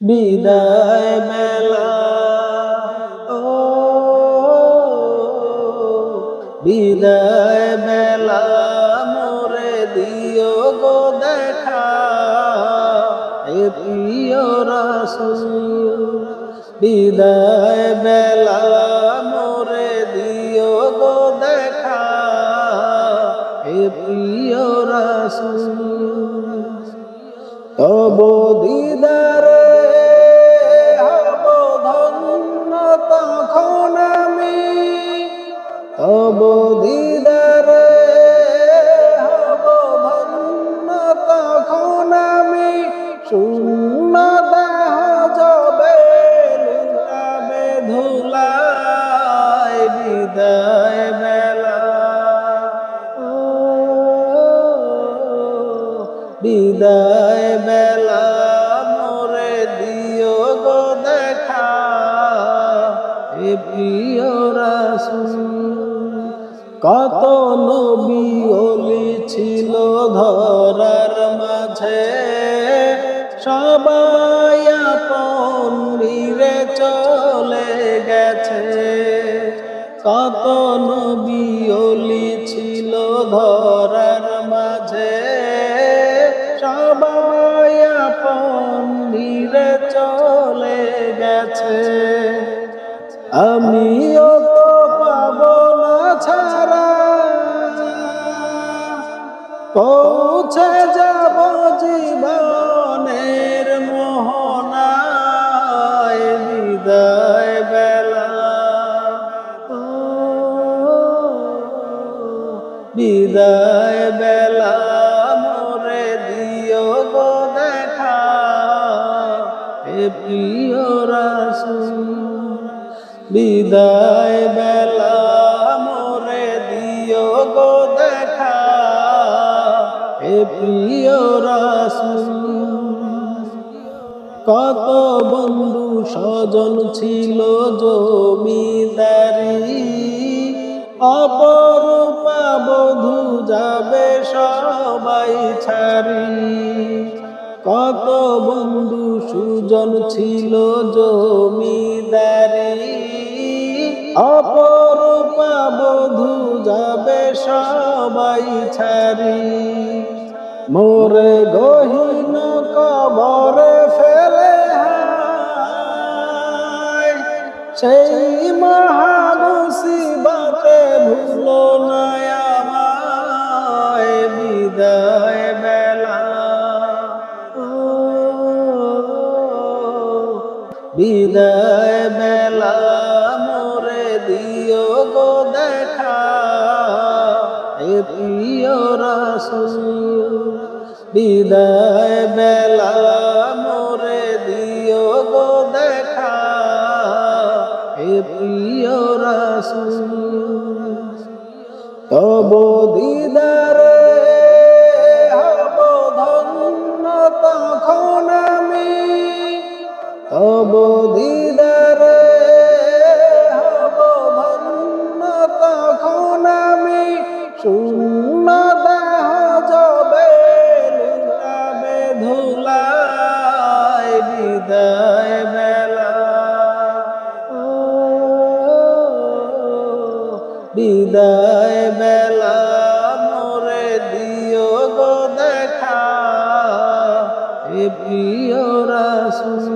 বিদায় বেলা ও বিদায় বেলা মোরে দিও গো দেখা এ প্রিয় রাসূল বিদায় বেলা মোরে দিও গো দেখা এ প্রিয় রাসূল তব দিদারে হব ধন্য তখন আমি তব দিদারে হব ধন্য তখন আমি শূন্য দেহ যবে লুটাবে ধুলায় বিদায় বেলা বিদায় বেলা মোরে দিও গো দেখা এ প্রিয় রাসূল কত নবী ওলি ছিল ধরার মাঝে সবাই আপন নিরে চলে গেছে কত নবী ওলি ছিল ধরার মাঝে সবাই আপন নিরে চলে গেছে আমিও তো পাবো না ছাড়া পৌঁছে যাব জীবনের মোহনায় বিদায় বেলা বিদায় বেলা মোরে দিও গো দেখা এ প্রিয় রাসূল বিদায় বেলা মোরে দিও গো দেখা এ প্রিয় রাসূল কত বন্ধু স্বজন ছিল জমিদারি অপরূপা বধূ যাবে সবাই ছাড়ি কত বন্ধু সুজন ছিল জমিদারি অপরূপা বধূ যাবে সবাই ছাড়ি মোরে গহীন কবরে ফেলে সেই মহামুসিবতে ভুলো না আমায় বিদায় বেলা বিদায় বেলা মোরে দিও গো দেখা এ প্রিয় রাসূল বিদায় বেলা মোরে দিও গো দেখা এ প্রিয় রাসূল তব দিদারে হব ধন্য তখন আমি তব দিদারে হব ধন্য তখন আমি শূন্য দেহ যবে লুটাবে ধুলায় বিদায় বেলা বিদায় বেলা মোরে দিও গো দেখা এ প্রিয় রাসূল